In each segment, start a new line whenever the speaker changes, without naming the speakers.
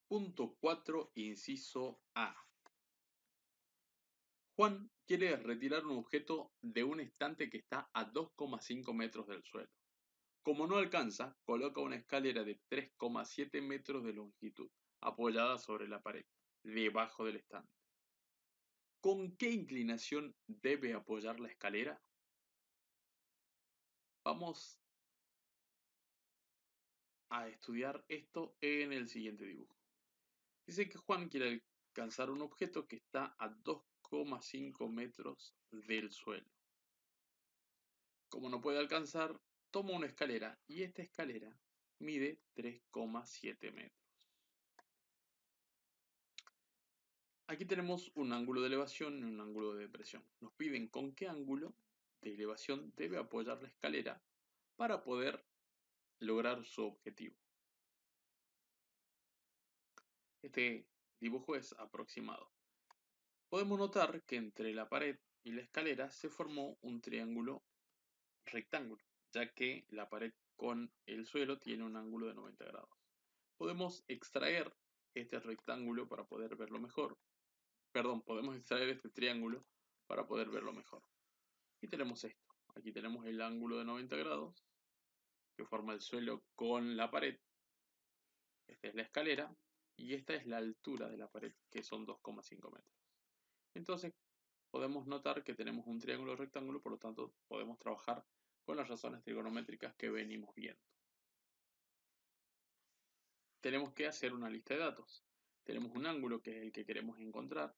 Punto 4, inciso A. Juan quiere retirar un objeto de un estante que está a 2,5 metros del suelo. Como no alcanza, coloca una escalera de 3,7 metros de longitud, apoyada sobre la pared, debajo del estante. ¿Con qué inclinación debe apoyar la escalera? Vamos a estudiar esto en el siguiente dibujo. Dice que Juan quiere alcanzar un objeto que está a 2,5 metros del suelo. Como no puede alcanzar, toma una escalera y esta escalera mide 3,7 metros. Aquí tenemos un ángulo de elevación y un ángulo de depresión. Nos piden con qué ángulo de elevación debe apoyar la escalera para poder lograr su objetivo. Este dibujo es aproximado. Podemos notar que entre la pared y la escalera se formó un triángulo rectángulo, ya que la pared con el suelo tiene un ángulo de 90 grados. Podemos extraer este rectángulo para poder verlo mejor. Perdón, podemos extraer este triángulo para poder verlo mejor. Y tenemos esto. Aquí tenemos el ángulo de 90 grados que forma el suelo con la pared. Esta es la escalera y esta es la altura de la pared, que son 2,5 metros. Entonces podemos notar que tenemos un triángulo rectángulo, por lo tanto podemos trabajar con las razones trigonométricas que venimos viendo. Tenemos que hacer una lista de datos. Tenemos un ángulo que es el que queremos encontrar,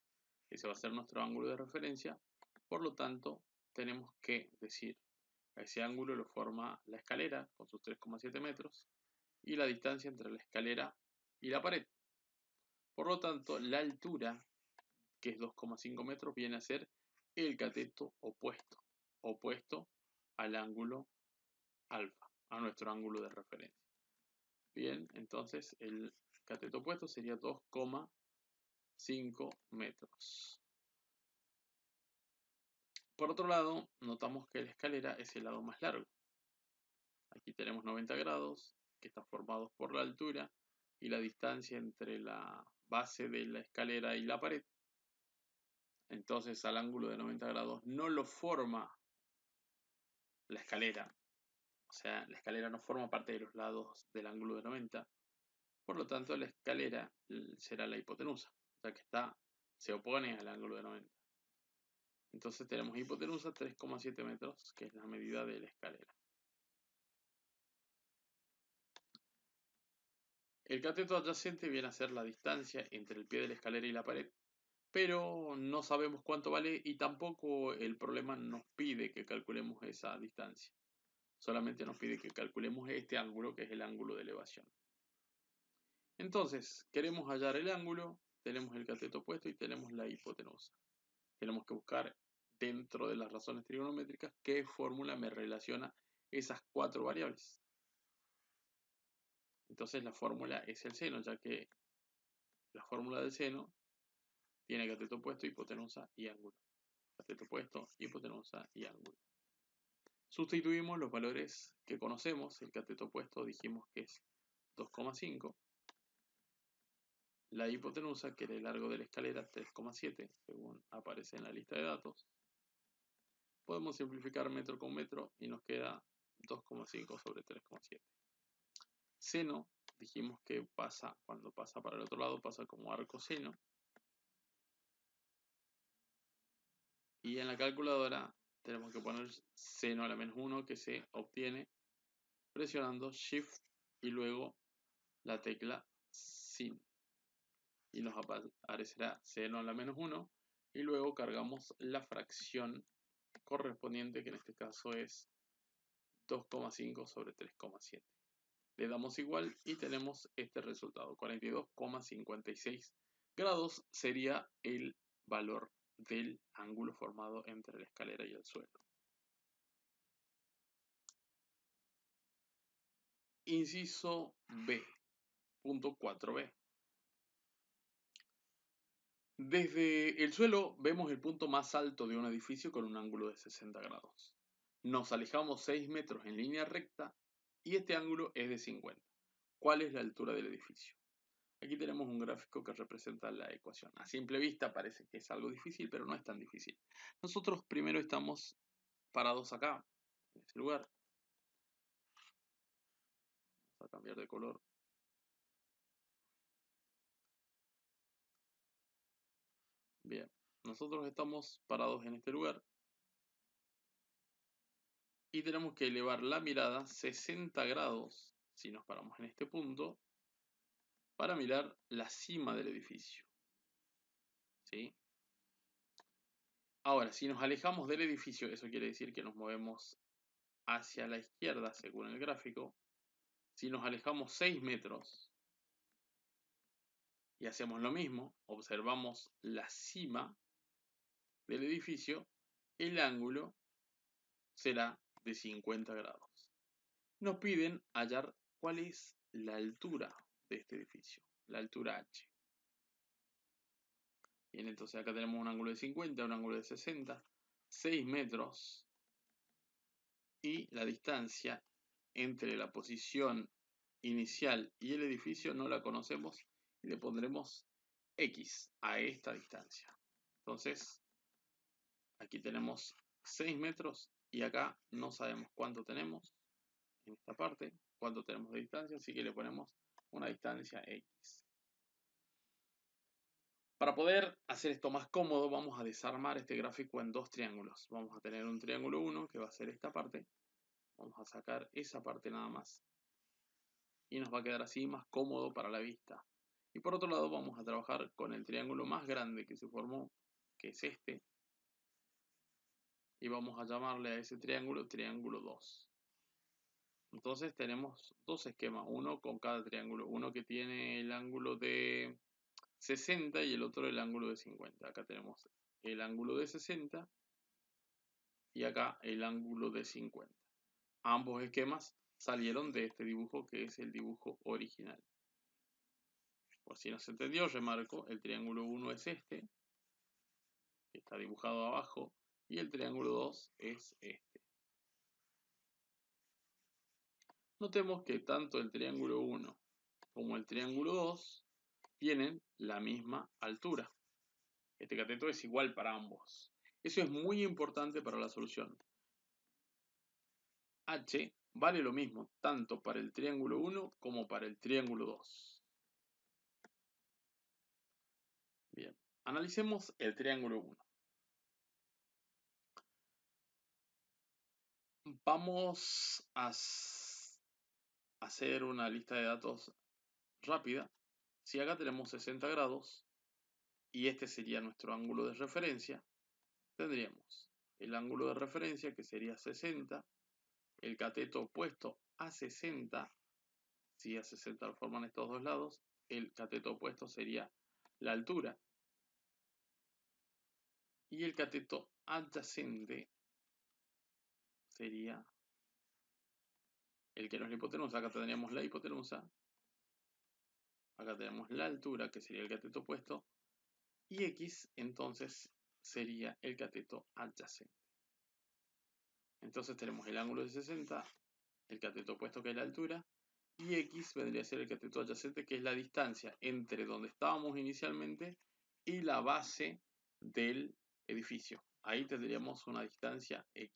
ese va a ser nuestro ángulo de referencia, por lo tanto tenemos que decir a ese ángulo lo forma la escalera con sus 3,7 metros y la distancia entre la escalera y la pared. Por lo tanto, la altura, que es 2,5 metros, viene a ser el cateto opuesto al ángulo alfa, a nuestro ángulo de referencia. Bien, entonces el cateto opuesto sería 2,5 metros. Por otro lado, notamos que la escalera es el lado más largo. Aquí tenemos 90 grados, que están formados por la altura y la distancia entre la base de la escalera y la pared. Entonces al ángulo de 90 grados no lo forma la escalera. O sea, la escalera no forma parte de los lados del ángulo de 90. Por lo tanto, la escalera será la hipotenusa, ya que se opone al ángulo de 90. Entonces tenemos hipotenusa 3,7 metros, que es la medida de la escalera. El cateto adyacente viene a ser la distancia entre el pie de la escalera y la pared, pero no sabemos cuánto vale y tampoco el problema nos pide que calculemos esa distancia. Solamente nos pide que calculemos este ángulo, que es el ángulo de elevación. Entonces, queremos hallar el ángulo, tenemos el cateto opuesto y tenemos la hipotenusa. Tenemos que buscar dentro de las razones trigonométricas qué fórmula me relaciona esas cuatro variables. Entonces la fórmula es el seno, ya que la fórmula del seno tiene cateto opuesto, hipotenusa y ángulo. Cateto opuesto, hipotenusa y ángulo. Sustituimos los valores que conocemos. El cateto opuesto dijimos que es 2,5. La hipotenusa, que era el largo de la escalera, 3,7, según aparece en la lista de datos. Podemos simplificar metro con metro y nos queda 2,5 sobre 3,7. Seno, dijimos que cuando pasa para el otro lado, pasa como arco seno. Y en la calculadora tenemos que poner seno a la menos 1, que se obtiene presionando Shift y luego la tecla Sin. Y nos aparecerá seno a la menos 1 y luego cargamos la fracción correspondiente, que en este caso es 2,5 sobre 3,7. Le damos igual y tenemos este resultado. 42,56 grados sería el valor del ángulo formado entre la escalera y el suelo. Inciso B, punto 4b. Desde el suelo vemos el punto más alto de un edificio con un ángulo de 60 grados. Nos alejamos 6 metros en línea recta y este ángulo es de 50. ¿Cuál es la altura del edificio? Aquí tenemos un gráfico que representa la ecuación. A simple vista parece que es algo difícil, pero no es tan difícil. Nosotros primero estamos parados acá, en este lugar. Vamos a cambiar de color. Bien, nosotros estamos parados en este lugar. Y tenemos que elevar la mirada 60 grados, si nos paramos en este punto, para mirar la cima del edificio. ¿Sí? Ahora, si nos alejamos del edificio, eso quiere decir que nos movemos hacia la izquierda según el gráfico. Si nos alejamos 6 metros y hacemos lo mismo, observamos la cima del edificio, el ángulo será de 50 grados. Nos piden hallar cuál es la altura de este edificio, la altura H. Bien, entonces acá tenemos un ángulo de 50, un ángulo de 60, 6 metros y la distancia entre la posición inicial y el edificio no la conocemos y le pondremos X a esta distancia. Entonces, aquí tenemos 6 metros y acá no sabemos cuánto tenemos en esta parte, cuánto tenemos de distancia, así que le ponemos una distancia X. Para poder hacer esto más cómodo, vamos a desarmar este gráfico en dos triángulos. Vamos a tener un triángulo 1, que va a ser esta parte. Vamos a sacar esa parte nada más. Y nos va a quedar así más cómodo para la vista. Y por otro lado vamos a trabajar con el triángulo más grande que se formó, que es este. Y vamos a llamarle a ese triángulo, triángulo 2. Entonces tenemos dos esquemas, uno con cada triángulo. Uno que tiene el ángulo de 60 y el otro el ángulo de 50. Acá tenemos el ángulo de 60 y acá el ángulo de 50. Ambos esquemas salieron de este dibujo que es el dibujo original. Por si no se entendió, remarco, el triángulo 1 es este, que está dibujado abajo, y el triángulo 2 es este. Notemos que tanto el triángulo 1 como el triángulo 2 tienen la misma altura. Este cateto es igual para ambos. Eso es muy importante para la solución. H vale lo mismo tanto para el triángulo 1 como para el triángulo 2. Bien, analicemos el triángulo 1. Vamos a hacer una lista de datos rápida. Si acá tenemos 60 grados y este sería nuestro ángulo de referencia, tendríamos el ángulo de referencia que sería 60, el cateto opuesto a 60, si a 60 lo forman estos dos lados, el cateto opuesto sería la altura. Y el cateto adyacente sería el que no es la hipotenusa. Acá tendríamos la hipotenusa. Acá tenemos la altura, que sería el cateto opuesto. Y X, entonces, sería el cateto adyacente. Entonces tenemos el ángulo de 60, el cateto opuesto, que es la altura. Y X vendría a ser el cateto adyacente, que es la distancia entre donde estábamos inicialmente y la base del edificio. Ahí tendríamos una distancia X.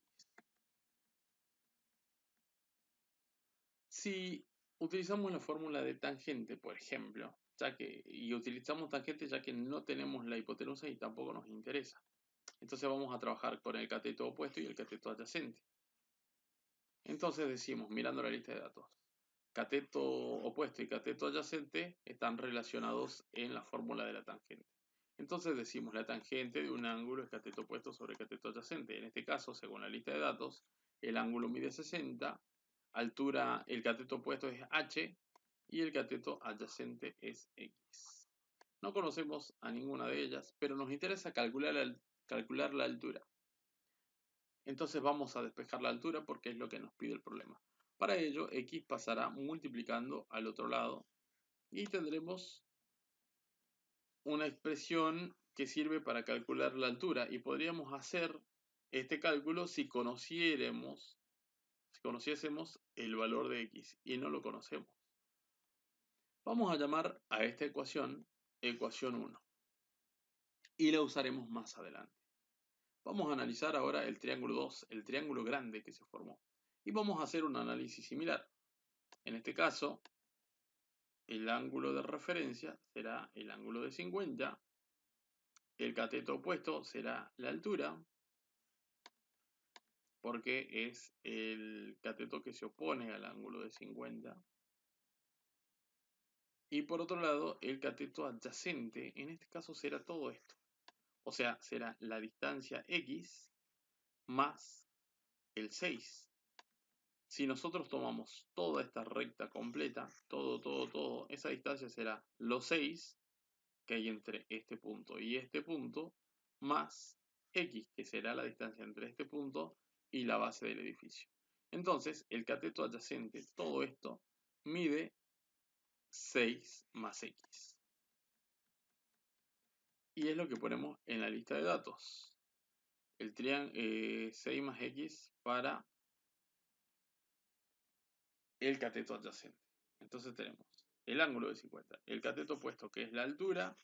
Si utilizamos la fórmula de tangente, por ejemplo, y utilizamos tangente ya que no tenemos la hipotenusa y tampoco nos interesa. Entonces vamos a trabajar con el cateto opuesto y el cateto adyacente. Entonces decimos, mirando la lista de datos, cateto opuesto y cateto adyacente están relacionados en la fórmula de la tangente. Entonces decimos la tangente de un ángulo es cateto opuesto sobre cateto adyacente. En este caso, según la lista de datos, el ángulo mide 60, altura, el cateto opuesto es h y el cateto adyacente es x. No conocemos a ninguna de ellas, pero nos interesa calcular la altura. Entonces vamos a despejar la altura porque es lo que nos pide el problema. Para ello, x pasará multiplicando al otro lado y tendremos una expresión que sirve para calcular la altura y podríamos hacer este cálculo si conociésemos el valor de x y no lo conocemos. Vamos a llamar a esta ecuación ecuación 1 y la usaremos más adelante. Vamos a analizar ahora el triángulo 2, el triángulo grande que se formó. Y vamos a hacer un análisis similar. En este caso, el ángulo de referencia será el ángulo de 50. El cateto opuesto será la altura, porque es el cateto que se opone al ángulo de 50. Y por otro lado, el cateto adyacente, en este caso será todo esto. O sea, será la distancia x más el 6. Si nosotros tomamos toda esta recta completa, todo, esa distancia será los 6 que hay entre este punto y este punto, más x, que será la distancia entre este punto y la base del edificio. Entonces, el cateto adyacente, todo esto, mide 6 más x. Y es lo que ponemos en la lista de datos. El triángulo 6 más x para el cateto adyacente. Entonces tenemos el ángulo de 50, el cateto opuesto que es la altura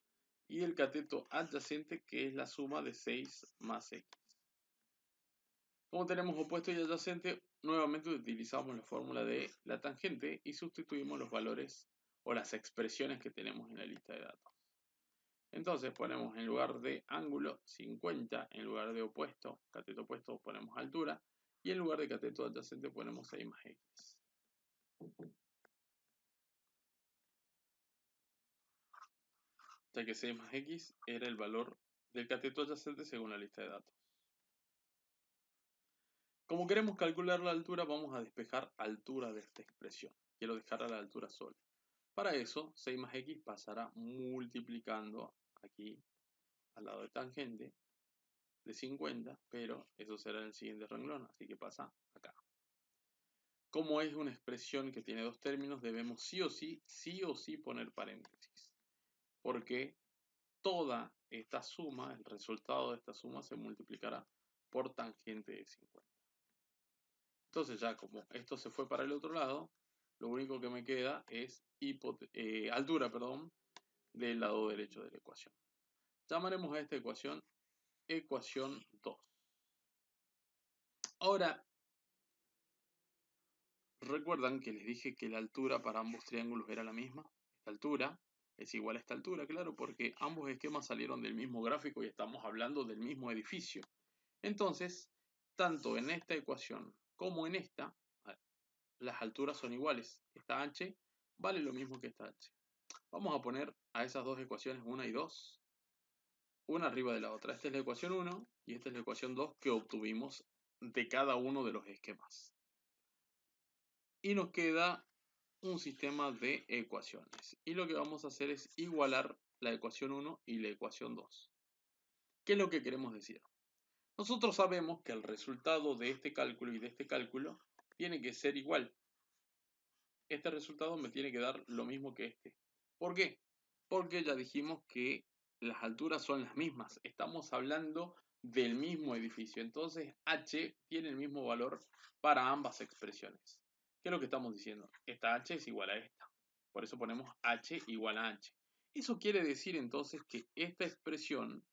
y el cateto adyacente que es la suma de 6 más x. Como tenemos opuesto y adyacente, nuevamente utilizamos la fórmula de la tangente y sustituimos los valores o las expresiones que tenemos en la lista de datos. Entonces ponemos en lugar de ángulo 50, en lugar de opuesto, cateto opuesto ponemos altura y en lugar de cateto adyacente ponemos 6 más x. Ya que 6 más x era el valor del cateto adyacente según la lista de datos. Como queremos calcular la altura, vamos a despejar altura de esta expresión. Quiero dejar a la altura sola. Para eso, 6 más x pasará multiplicando aquí al lado de tangente de 50, pero eso será en el siguiente renglón, así que pasa acá. Como es una expresión que tiene dos términos, debemos sí o sí poner paréntesis, porque toda esta suma, el resultado de esta suma se multiplicará por tangente de 50. Entonces ya como esto se fue para el otro lado, lo único que me queda es altura, del lado derecho de la ecuación. Llamaremos a esta ecuación ecuación 2. Ahora, ¿recuerdan que les dije que la altura para ambos triángulos era la misma? Esta altura es igual a esta altura, claro, porque ambos esquemas salieron del mismo gráfico y estamos hablando del mismo edificio. Entonces, tanto en esta ecuación como en esta, las alturas son iguales. Esta h vale lo mismo que esta h. Vamos a poner a esas dos ecuaciones 1 y 2, una arriba de la otra. Esta es la ecuación 1 y esta es la ecuación 2 que obtuvimos de cada uno de los esquemas. Y nos queda un sistema de ecuaciones. Y lo que vamos a hacer es igualar la ecuación 1 y la ecuación 2. ¿Qué es lo que queremos decir? Nosotros sabemos que el resultado de este cálculo y de este cálculo tiene que ser igual. Este resultado me tiene que dar lo mismo que este. ¿Por qué? Porque ya dijimos que las alturas son las mismas. Estamos hablando del mismo edificio. Entonces h tiene el mismo valor para ambas expresiones. ¿Qué es lo que estamos diciendo? Esta h es igual a esta. Por eso ponemos h igual a h. Eso quiere decir entonces que esta expresión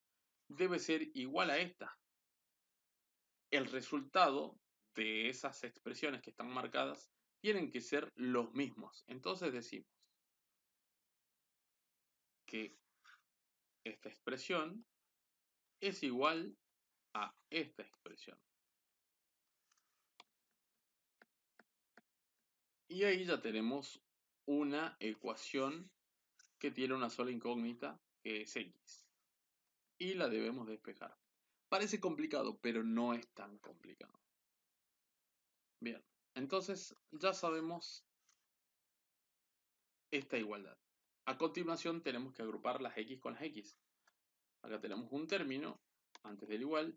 debe ser igual a esta. El resultado de esas expresiones que están marcadas tienen que ser los mismos. Entonces decimos que esta expresión es igual a esta expresión. Y ahí ya tenemos una ecuación que tiene una sola incógnita, que es x. Y la debemos despejar. Parece complicado, pero no es tan complicado. Bien, entonces ya sabemos esta igualdad. A continuación tenemos que agrupar las x con las x. Acá tenemos un término antes del igual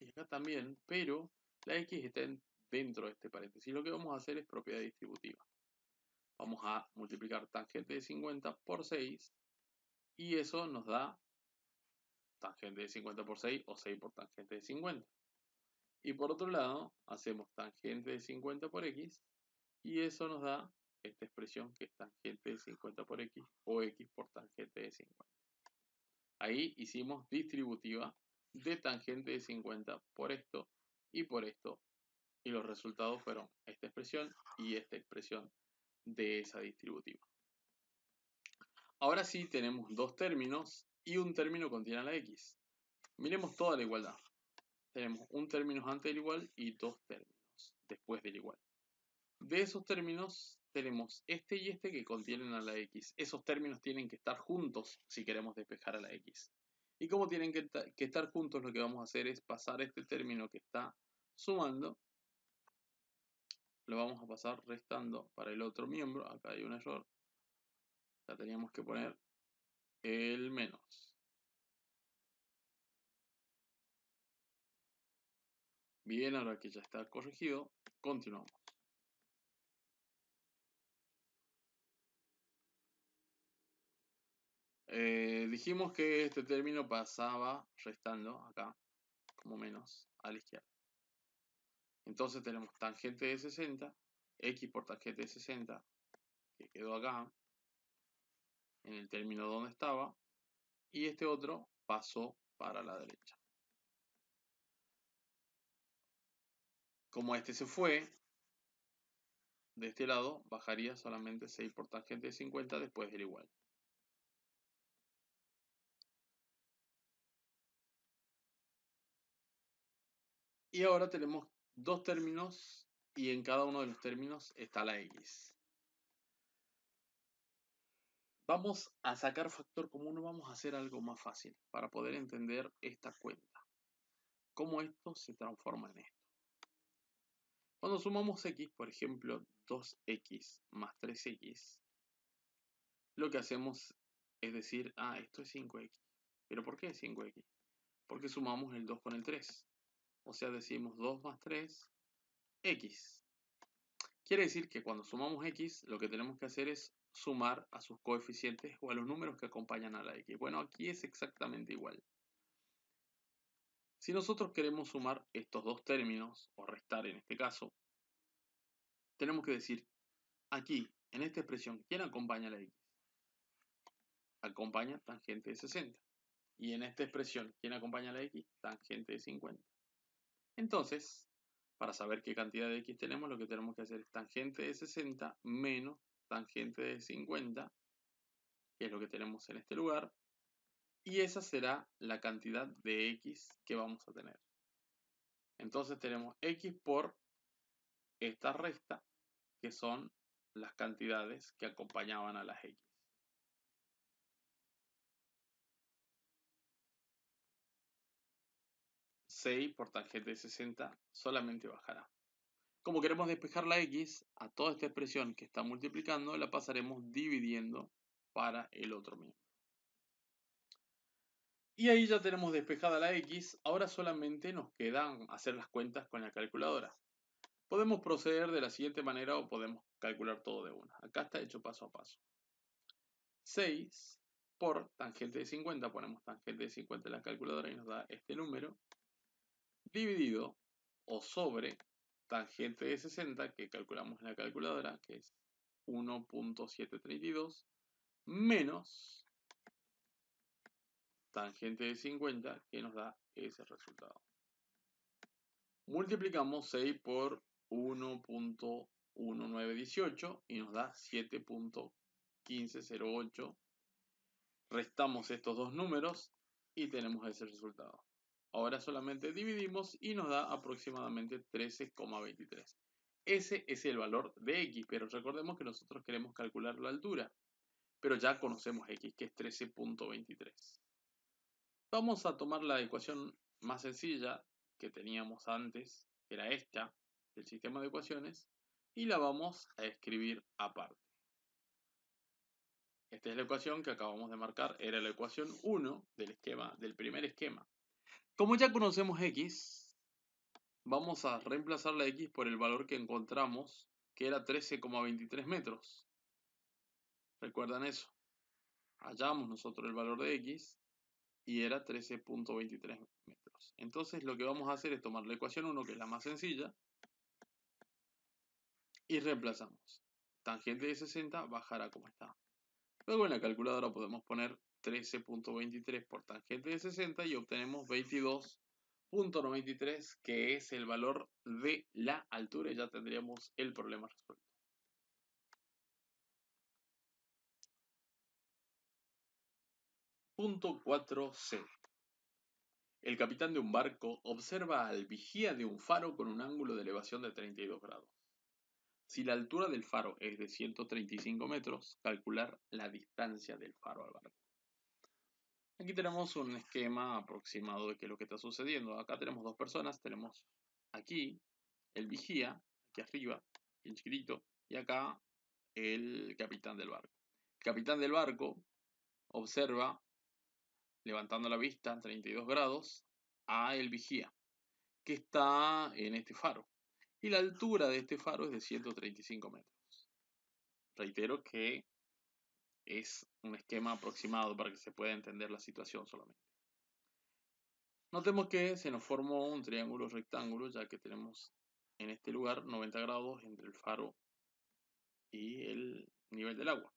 y acá también, pero la x está dentro de este paréntesis. Lo que vamos a hacer es propiedad distributiva. Vamos a multiplicar tangente de 50 por 6 y eso nos da tangente de 50 por 6 o 6 por tangente de 50. Y por otro lado, hacemos tangente de 50 por x y eso nos da esta expresión que es tangente de 50 por x o x por tangente de 50. Ahí hicimos distributiva de tangente de 50 por esto y por esto. Y los resultados fueron esta expresión y esta expresión de esa distributiva. Ahora sí tenemos dos términos y un término contiene a la x. Miremos toda la igualdad. Tenemos un término antes del igual y dos términos después del igual. De esos términos tenemos este y este que contienen a la x. Esos términos tienen que estar juntos si queremos despejar a la x. Y como tienen que estar juntos, lo que vamos a hacer es pasar este término que está sumando, lo vamos a pasar restando para el otro miembro. Acá hay un error. Ya teníamos que poner el menos. Bien, ahora que ya está corregido, continuamos. Dijimos que este término pasaba restando acá, como menos, a la izquierda. Entonces tenemos tangente de 60, x por tangente de 60, que quedó acá, en el término donde estaba, y este otro pasó para la derecha. Como este se fue, de este lado bajaría solamente 6 por tangente de 50 después del igual. Y ahora tenemos dos términos y en cada uno de los términos está la x. Vamos a sacar factor común o vamos a hacer algo más fácil para poder entender esta cuenta. Cómo esto se transforma en esto. Cuando sumamos x, por ejemplo, 2x más 3x, lo que hacemos es decir, esto es 5x. ¿Pero por qué es 5x? Porque sumamos el 2 con el 3. O sea, decimos 2 más 3, x. Quiere decir que cuando sumamos x, lo que tenemos que hacer es sumar a sus coeficientes o a los números que acompañan a la x. Bueno, aquí es exactamente igual. Si nosotros queremos sumar estos dos términos, o restar en este caso, tenemos que decir, aquí, en esta expresión, ¿quién acompaña a la x? Acompaña tangente de 60. Y en esta expresión, ¿quién acompaña a la x? Tangente de 50. Entonces, para saber qué cantidad de x tenemos, lo que tenemos que hacer es tangente de 60 menos tangente de 50, que es lo que tenemos en este lugar, y esa será la cantidad de x que vamos a tener. Entonces tenemos x por esta resta, que son las cantidades que acompañaban a las x. 6 por tangente de 60 solamente bajará. Como queremos despejar la x, a toda esta expresión que está multiplicando la pasaremos dividiendo para el otro miembro. Y ahí ya tenemos despejada la x, ahora solamente nos quedan hacer las cuentas con la calculadora. Podemos proceder de la siguiente manera o podemos calcular todo de una. Acá está hecho paso a paso. 6 por tangente de 50, ponemos tangente de 50 en la calculadora y nos da este número, dividido o sobre tangente de 60 que calculamos en la calculadora, que es 1.732, menos tangente de 50 que nos da ese resultado. Multiplicamos 6 por 1.1918 y nos da 7.1508. Restamos estos dos números y tenemos ese resultado. Ahora solamente dividimos y nos da aproximadamente 13,23. Ese es el valor de x, pero recordemos que nosotros queremos calcular la altura. Pero ya conocemos x, que es 13,23. Vamos a tomar la ecuación más sencilla que teníamos antes, que era esta, del sistema de ecuaciones, y la vamos a escribir aparte. Esta es la ecuación que acabamos de marcar, era la ecuación 1 del primer esquema. Como ya conocemos x, vamos a reemplazar la x por el valor que encontramos, que era 13,23 metros. ¿Recuerdan eso? Hallamos nosotros el valor de x y era 13,23 metros. Entonces lo que vamos a hacer es tomar la ecuación 1, que es la más sencilla, y reemplazamos. tangente de 60 bajará como está. Luego en la calculadora podemos poner 13.23 por tangente de 60 y obtenemos 22.93, que es el valor de la altura, y ya tendríamos el problema resuelto. Punto 4c. El capitán de un barco observa al vigía de un faro con un ángulo de elevación de 32 grados. Si la altura del faro es de 135 metros, calcular la distancia del faro al barco. Aquí tenemos un esquema aproximado de qué es lo que está sucediendo. Acá tenemos dos personas, tenemos aquí el vigía, aquí arriba, bien chiquitito, y acá el capitán del barco. El capitán del barco observa, levantando la vista, 32 grados, a el vigía, que está en este faro. Y la altura de este faro es de 135 metros. Reitero que es un esquema aproximado para que se pueda entender la situación solamente. Notemos que se nos formó un triángulo rectángulo, ya que tenemos en este lugar 90 grados entre el faro y el nivel del agua.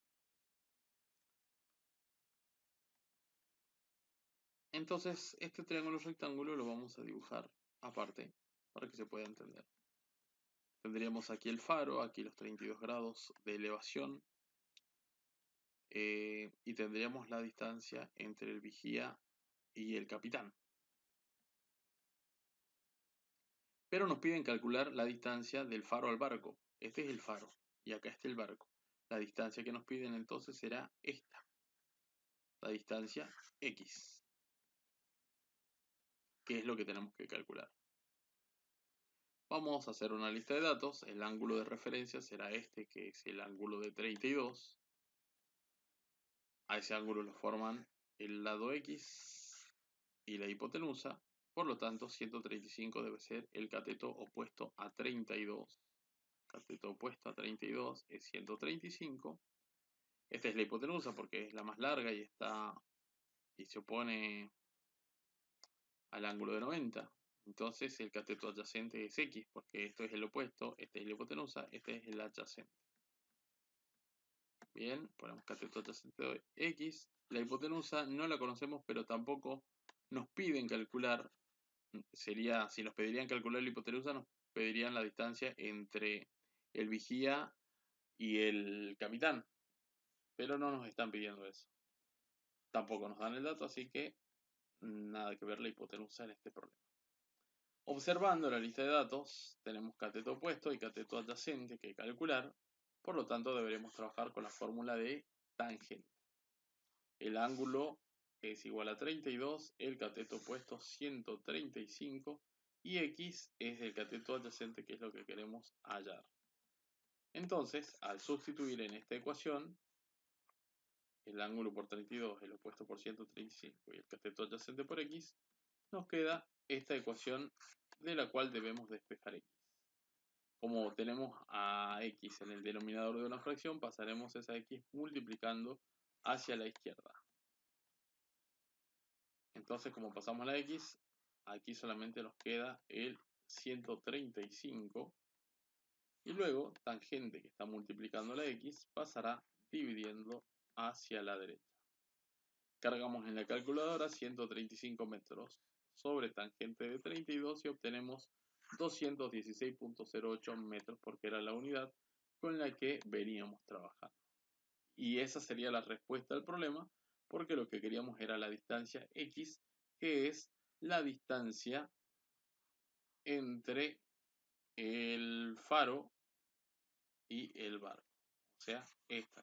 Entonces, este triángulo rectángulo lo vamos a dibujar aparte para que se pueda entender. Tendríamos aquí el faro, aquí los 32 grados de elevación, y tendríamos la distancia entre el vigía y el capitán. Pero nos piden calcular la distancia del faro al barco. Este es el faro y acá está el barco. La distancia que nos piden entonces será esta, la distancia X, que es lo que tenemos que calcular. Vamos a hacer una lista de datos. El ángulo de referencia será este, que es el ángulo de 32. A ese ángulo lo forman el lado X y la hipotenusa. Por lo tanto, 135 debe ser el cateto opuesto a 32. Cateto opuesto a 32 es 135. Esta es la hipotenusa porque es la más larga y se opone al ángulo de 90. Entonces el cateto adyacente es X, porque esto es el opuesto, esta es la hipotenusa, este es el adyacente. Bien, ponemos cateto adyacente de X. La hipotenusa no la conocemos, pero tampoco nos piden calcular. Sería, si nos pedirían calcular la hipotenusa, nos pedirían la distancia entre el vigía y el capitán. Pero no nos están pidiendo eso. Tampoco nos dan el dato, así que nada que ver la hipotenusa en este problema. Observando la lista de datos, tenemos cateto opuesto y cateto adyacente que calcular, por lo tanto deberemos trabajar con la fórmula de tangente. El ángulo es igual a 32, el cateto opuesto 135 y X es el cateto adyacente, que es lo que queremos hallar. Entonces, al sustituir en esta ecuación el ángulo por 32, el opuesto por 135 y el cateto adyacente por X, nos queda esta ecuación de la cual debemos despejar X. Como tenemos a X en el denominador de una fracción, pasaremos esa X multiplicando hacia la izquierda. Entonces, como pasamos la X, aquí solamente nos queda el 135. Y luego, tangente que está multiplicando la X, pasará dividiendo hacia la derecha. Cargamos en la calculadora 135 metros sobre tangente de 32 y obtenemos 216.08 metros, porque era la unidad con la que veníamos trabajando. Y esa sería la respuesta al problema, porque lo que queríamos era la distancia X, que es la distancia entre el faro y el barco, o sea, esta.